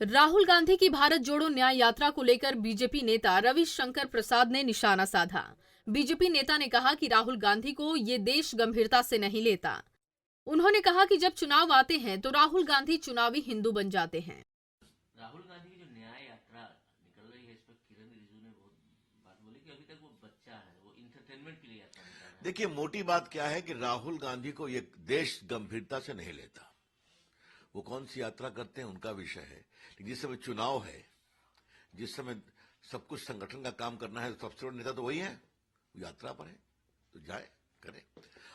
राहुल गांधी की भारत जोड़ो न्याय यात्रा को लेकर बीजेपी नेता रविशंकर प्रसाद ने निशाना साधा। बीजेपी नेता ने कहा कि राहुल गांधी को ये देश गंभीरता से नहीं लेता। उन्होंने कहा कि जब चुनाव आते हैं तो राहुल गांधी चुनावी हिंदू बन जाते हैं। राहुल गांधी की जो न्याय यात्रा निकल रही है, इस पर किरण रिजिजू ने बहुत बात बोली कि अभी तक वो बच्चा है, वो इंटरटेनमेंट के लिए यात्रा निकाल रहा है। देखिए, मोटी बात क्या है कि राहुल गांधी को ये देश गंभीरता से नहीं लेता। वो कौन सी यात्रा करते हैं उनका विषय है, लेकिन जिस समय चुनाव है, जिस समय सब कुछ संगठन का काम करना है, सबसे बड़ा नेता तो वही है। वो यात्रा पर है तो जाए, करे,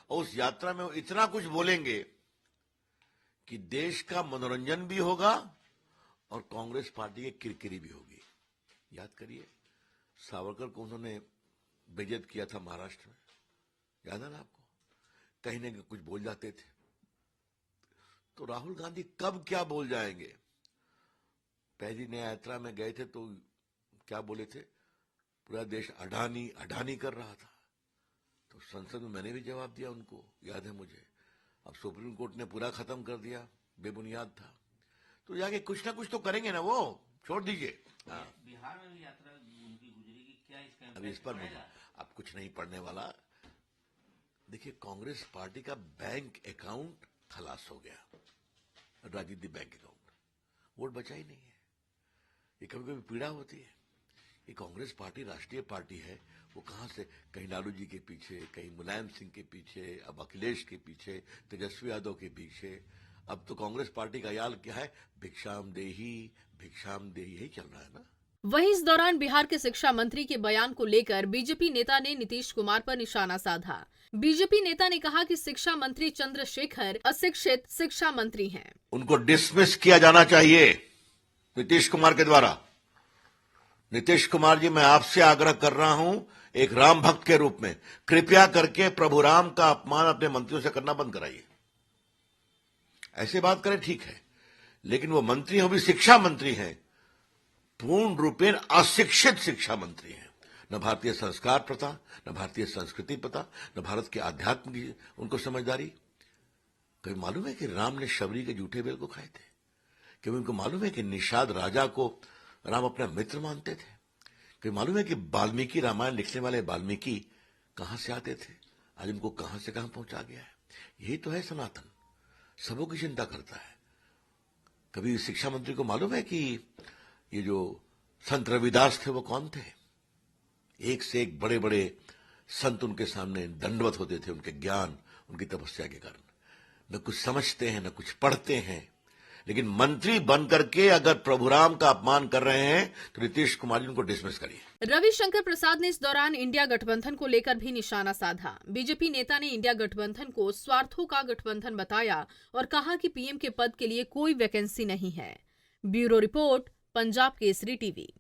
और उस यात्रा में वो इतना कुछ बोलेंगे कि देश का मनोरंजन भी होगा और कांग्रेस पार्टी की किरकिरी भी होगी। याद करिए, सावरकर को उन्होंने बेइज्जत किया था महाराष्ट्र में, याद है ना आपको? कहीं न कहीं कुछ बोल जाते थे, तो राहुल गांधी कब क्या बोल जाएंगे। पहली न्याय यात्रा में गए थे तो क्या बोले थे, पूरा देश अडानी अडानी कर रहा था, तो संसद में मैंने भी जवाब दिया उनको, याद है मुझे। अब सुप्रीम कोर्ट ने पूरा खत्म कर दिया, बेबुनियाद था, तो जाके कुछ ना कुछ तो करेंगे ना, वो छोड़ दीजिए। बिहार में भी यात्रा उनकी गुजरेगी, क्या इसका अब इस पर मुझे अब कुछ नहीं पढ़ने वाला। देखिए, कांग्रेस पार्टी का बैंक अकाउंट खलास हो गया, राजनीतिक बैंक अकाउंट, वोट बचा ही नहीं है। ये कभी कभी पीड़ा होती है। ये कांग्रेस पार्टी राष्ट्रीय पार्टी है, वो कहां से, कहीं लालू जी के पीछे, कहीं मुलायम सिंह के पीछे, अब अखिलेश के पीछे, तेजस्वी यादव के पीछे। अब तो कांग्रेस पार्टी का याल क्या है, भिक्षाम देही यही चल रहा है ना। वहीं इस दौरान बिहार के शिक्षा मंत्री के बयान को लेकर बीजेपी नेता ने नीतीश कुमार पर निशाना साधा। बीजेपी नेता ने कहा कि शिक्षा मंत्री चंद्रशेखर अशिक्षित शिक्षा मंत्री हैं। उनको डिसमिस किया जाना चाहिए नीतीश कुमार के द्वारा। नीतीश कुमार जी, मैं आपसे आग्रह कर रहा हूं, एक राम भक्त के रूप में, कृपया करके प्रभु राम का अपमान अपने मंत्रियों से करना बंद कराइए। ऐसे बात करें ठीक है, लेकिन वो मंत्री हो भी शिक्षा मंत्री हैं, पूर्ण रूपेण अशिक्षित शिक्षा मंत्री हैं। न भारतीय संस्कार पता, न भारतीय संस्कृति पता, न भारत के आध्यात्म की उनको समझदारी। कभी मालूम है कि राम ने शबरी के जूठे बेल को खाए थे? कभी उनको मालूम है कि निषाद राजा को राम अपना मित्र मानते थे? कभी मालूम है कि वाल्मीकि रामायण लिखने वाले वाल्मीकि कहां से आते थे? आज उनको कहां से कहां पहुंचा गया है। यही तो है सनातन, सबों की चिंता करता है। कभी शिक्षा मंत्री को मालूम है कि ये जो संत रविदास थे वो कौन थे? एक से एक बड़े बड़े संत उनके सामने दंडवत होते थे, उनके ज्ञान, उनकी तपस्या के कारण। न कुछ समझते हैं, न कुछ पढ़ते हैं, लेकिन मंत्री बन करके अगर प्रभु राम का अपमान कर रहे हैं तो नीतीश कुमार जी उनको डिसमिस करिए। रविशंकर प्रसाद ने इस दौरान इंडिया गठबंधन को लेकर भी निशाना साधा। बीजेपी नेता ने इंडिया गठबंधन को स्वार्थों का गठबंधन बताया और कहा कि पीएम के पद के लिए कोई वैकेंसी नहीं है। Bureau report, Punjab Kesari TV.